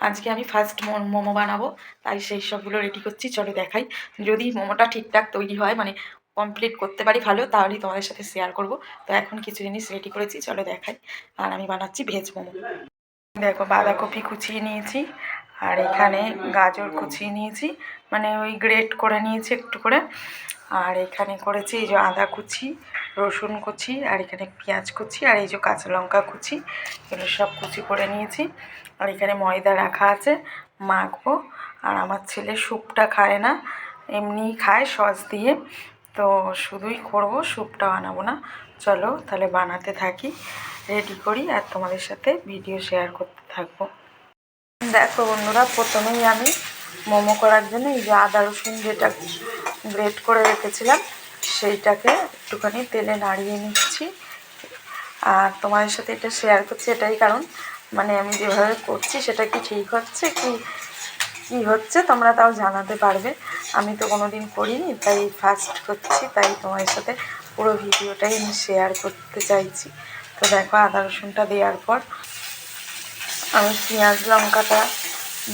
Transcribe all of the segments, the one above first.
আজকে আমি ফার্স্ট মোমো বানাবো, তাই সেই সবগুলো রেডি করছি। চলো দেখাই। যদি মোমোটা ঠিকঠাক তৈরি হয়, মানে কমপ্লিট করতে পারি ভালো, তাহলেই তোমাদের সাথে শেয়ার করব। তো এখন কিছু জিনিস রেডি করেছি, চলো দেখাই। আর আমি বানাচ্ছি ভেজ মোমো। দেখো, বাঁধাকপি কুচিয়ে নিয়েছি, আর এখানে গাজর কুচিয়ে নিয়েছি, মানে ওই গ্রেট করে নিয়েছি একটু করে। আর এখানে করেছি এই যে আদা কুচি, রসুন কুচি, আর এখানে পেঁয়াজ কুচি, আর এই যে কাঁচা লঙ্কা কুচি, এগুলো সব কুচি করে নিয়েছি। আর এখানে ময়দা রাখা আছে, মাখবো। আর আমার ছেলে স্যুপটা খায় না, এমনিই খায় সস দিয়ে, তো শুধুই করব, স্যুপটা বানাবো না। চলো তাহলে বানাতে থাকি, রেডি করি, আর তোমাদের সাথে ভিডিও শেয়ার করতে থাকবো। দেখো বন্ধুরা, প্রথমেই আমি মোমো করার জন্য এই যে আদা রসুন যেটা গ্রেট করে রেখেছিলাম, সেইটাকে একটুখানি তেলে নাড়িয়ে নিচ্ছি। আর তোমাদের সাথে এটা শেয়ার করছি এটাই কারণ, মানে আমি যেভাবে করছি সেটা কি ঠিক হচ্ছে কি হচ্ছে তোমরা তাও জানাতে পারবে। আমি তো কোনো দিন করিনি, তাই ফার্স্ট করছি, তাই তোমাদের সাথে পুরো ভিডিওটাই আমি শেয়ার করতে চাইছি। তো দেখো, আদা রসুনটা দেওয়ার পর আমি পেঁয়াজ লঙ্কাটা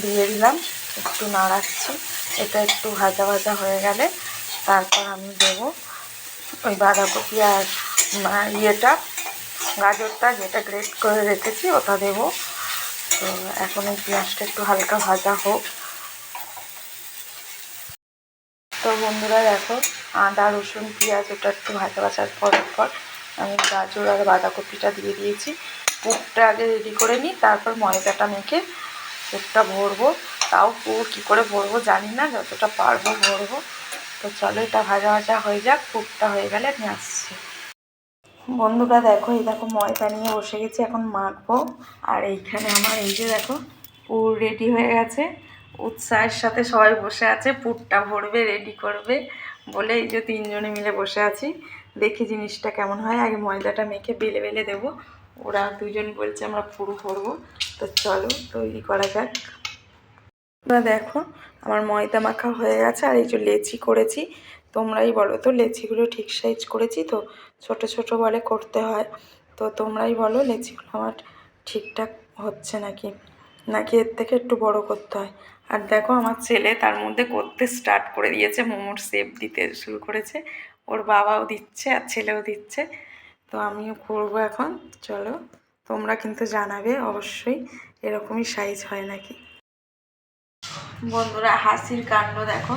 দিয়ে দিলাম, একটু নাড়াচ্ছি। এটা একটু ভাজা ভাজা হয়ে গেলে তারপর আমি দেবো ওই বাঁধাকপি আর ইয়েটা, গাজরটা যেটা গ্রেট করে রেখেছি ওটা দেবো। তো এখন এই পেঁয়াজটা একটু হালকা ভাজা হোক। তো বন্ধুরা দেখো, আদা রসুন পেঁয়াজ ওটা একটু ভাজা ভাজার পর আমি গাজর আর বাঁধাকপিটা দিয়ে দিয়েছি। পুরটা আগে রেডি করে নিই, তারপর ময়দাটা মেখে পুরটা ভরবো। তাও পুর কী করে ভরবো জানি না, যতটা পারবো ভরবো। তো চলো এটা ভাজা ভাজা হয়ে যাক, পুরটা হয়ে গেলে আমি আসছি। বন্ধুরা দেখো, এই দেখো ময়দা নিয়ে বসে গেছি, এখন মাখবো। আর এইখানে আমার এই যে দেখো পুর রেডি হয়ে গেছে, উৎসাহের সাথে সবাই বসে আছে, পুরটা ভরবে, রেডি করবে বলে এই যে তিনজনে মিলে বসে আছি। দেখি জিনিসটা কেমন হয়। আগে ময়দাটা মেখে বেলে বেলে দেবো। ওরা দুজন বলছে আমরা পুর ভরবো, তো চলো তৈরি করা যাক। দেখো আমার ময়দা মাখা হয়ে গেছে, আর এই যে লেচি করেছি। তোমরাই বলো তো লেচিগুলো ঠিক সাইজ করেছি তো? ছোট ছোট বলে করতে হয়, তো তোমরাই বলো লেচিগুলো আমার ঠিকঠাক হচ্ছে নাকি নাকি এর থেকে একটু বড় করতে হয়। আর দেখো আমার ছেলে তার মধ্যে করতে স্টার্ট করে দিয়েছে, মোমোর শেপ দিতে শুরু করেছে। ওর বাবাও দিচ্ছে আর ছেলেও দিচ্ছে, তো আমিও করবো এখন। চলো তোমরা কিন্তু জানাবে অবশ্যই এরকমই সাইজ হয় নাকি। বন্ধুরা হাসির কাণ্ড দেখো,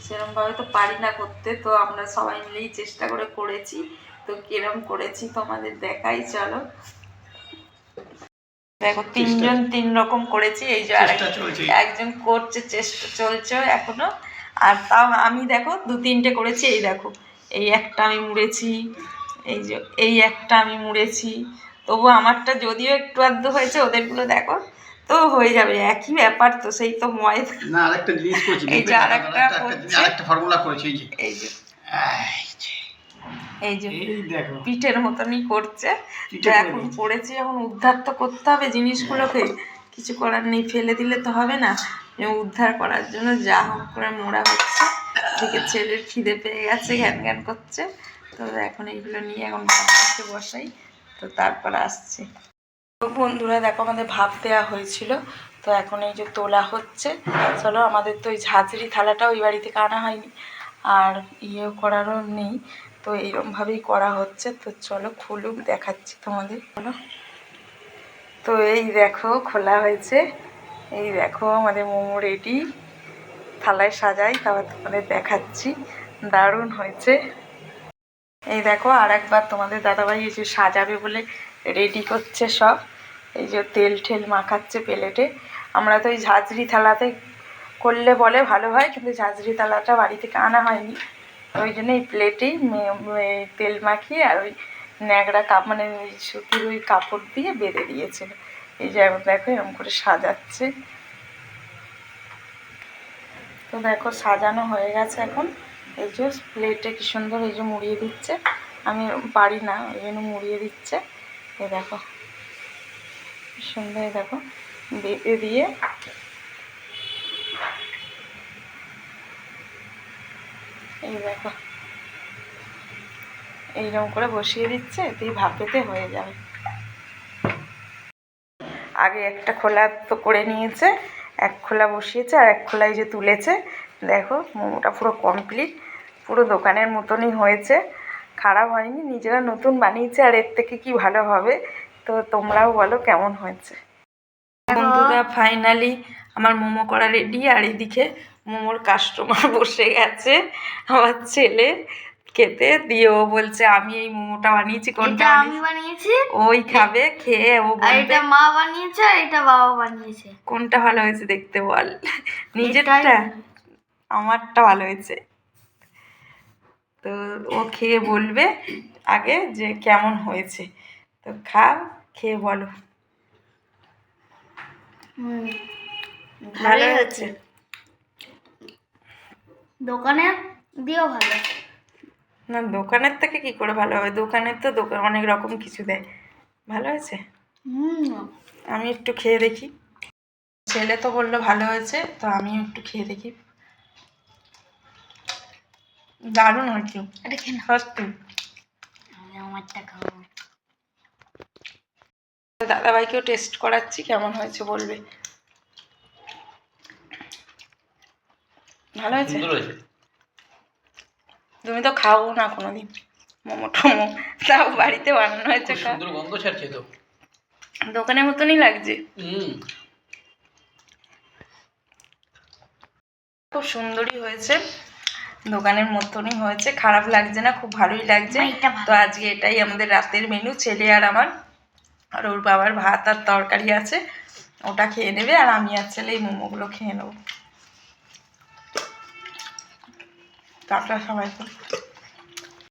সেরকমভাবে তো পারি না করতে, তো আমরা সবাই মিলেই চেষ্টা করে করেছি। তো কিরম করেছি তোমাদের দেখাই, চলো দেখো। তিনজন তিন রকম করেছি, এই যে একজন করছে, চেষ্টা চলছে এখনো। আর তাও আমি দেখো দু তিনটে করেছি। এই দেখো, এই একটা আমি মুড়েছি, এই যে এই একটা আমি মুড়েছি। তবু আমারটা যদিও একটু আধটু হয়েছে, ওদেরগুলো দেখো তো হয়ে যাবে, একই ব্যাপার তো, সেই তো ময়দা। না আরেকটা জিনিস করেছি, এই যে আরেকটা করছে, আরেকটা ফর্মুলা করেছি, এই যে এই যে দেখো পিঠের মতনই করছে। তো এখন করেছি, এখন উদ্ধার তো করতে হবে জিনিসগুলোকে, কিছু করার নেই, ফেলে দিলে তো হবে না। উদ্ধার করার জন্য যা হোক করে মোড়া হচ্ছে। দিকে ছেলের খিদে পেয়ে গেছে, ঘ্যান ঘ্যান করছে। তো এখন এইগুলো নিয়ে এখন ভাবতে বসাই, তো তারপর আসছি। তো বন্ধুরা দেখো, আমাদের ভাপ দেওয়া হয়েছিল, তো এখন এই যে তোলা হচ্ছে। চলো, আমাদের তো ওই ঝাঁঝরি থালাটা ওই বাড়ি থেকে আনা হয়নি, আর ইয়েও করারও নেই, তো এইরকমভাবেই করা হচ্ছে। তো চলো খুলুক, দেখাচ্ছি তোমাদের। চলো, তো এই দেখো খোলা হয়েছে। এই দেখো আমাদের মোমো রেডি, থালায় সাজাই, তারপর তোমাদের দেখাচ্ছি। দারুণ হয়েছে। এই দেখো আর একবার তোমাদের দাদাভাই এই যে সাজাবে বলে রেডি করছে সব। এই যে তেল ঠেল মাখাচ্ছে প্লেটে। আমরা তো ওই ঝাঁঝরি থালাতে করলে বলে ভালো হয়, কিন্তু ঝাঁঝরি থালাটা বাড়ি থেকে আনা হয়নি, ওই জন্য এই প্লেটেই তেল মাখিয়ে আর ওই ন্যাকড়া কাপ, মানে ওই সুতির ওই কাপড় দিয়ে বেঁধে দিয়েছিল। এই যে এখন দেখো এরকম করে সাজাচ্ছে। তো দেখো সাজানো হয়ে গেছে এখন। এই যে প্লেটে কি সুন্দর এই যে মুড়িয়ে দিচ্ছে, আমি পারি না ওই জন্য মুড়িয়ে দিচ্ছে। এই দেখো সুন্দর, দেখো বেঁধে দিয়ে এই দেখো এইরকম করে বসিয়ে দিচ্ছে, তুই ভাপেতে হয়ে যাবে। আগে একটা খোলা তো করে নিয়েছে, এক খোলা বসিয়েছে আর এক খোলাই যে তুলেছে। দেখো মোমোটা পুরো কমপ্লিট, পুরো দোকানের মতনই হয়েছে, খারাপ হয়নি। নিজেরা নতুন বানিয়েছে আর এর থেকে কি ভালো হবে। তো তোমরাও বলো কেমন হয়েছে। বন্ধুরা ফাইনালি আমার মোমো করা রেডি। আর এদিকে মোমোর কাস্টমার বসে গেছে, আমার ছেলে খেতে দিয়ে ও বলছে আমি এই মোমোটা বানিয়েছি। কোনটা আমি বানিয়েছি, ওই খাবে, খেয়ে ও আর বলবে এটা মা বানিয়েছে আর এটা বাবা বানিয়েছে। কোনটা ভালো হয়েছে দেখতে বল। নিজেরটা? আমারটা ভালো হয়েছে। তো ও খেয়ে বলবে আগে যে কেমন হয়েছে। তো খাও, খেয়ে বলো। ভালো হয়েছে? দোকানের দিয়েও ভালো। না, দোকানের থেকে কি করে ভালো হবে? দোকানের তো অনেক রকম কিছু দেয়। ভালো হয়েছে? আমি একটু খেয়ে দেখি। ছেলে তো বললো ভালো হয়েছে, তো আমি একটু খেয়ে দেখি। দারুণ হয়েছে। এটা খেয়ে না, সত্যি। আমি আমারটা খাবো। দাদাভাইকেও টেস্ট করাচ্ছি, কেমন হয়েছে বলবে। ভালো হয়েছে? সুন্দর হয়েছে। তুমি তো খাও না কোনোদিন মোমো টোমো, তাও বাড়িতে বানানো হয়েছে। খুব সুন্দর গন্ধ ছাড়ছে তো, দোকানের মতনই লাগছে। খুব সুন্দরই হয়েছে, দোকানের মতনই হয়েছে, খারাপ লাগছে না, খুব ভালোই লাগছে। তো আজকে এটাই আমাদের রাতের মেনু, ছেলে আর আমার। আর ওর বাবার ভাত আর তরকারি আছে, ওটা খেয়ে নেবে। আর আমি আর ছেলে এই মোমোগুলো খেয়ে নেবো। টাটা সবাইকে।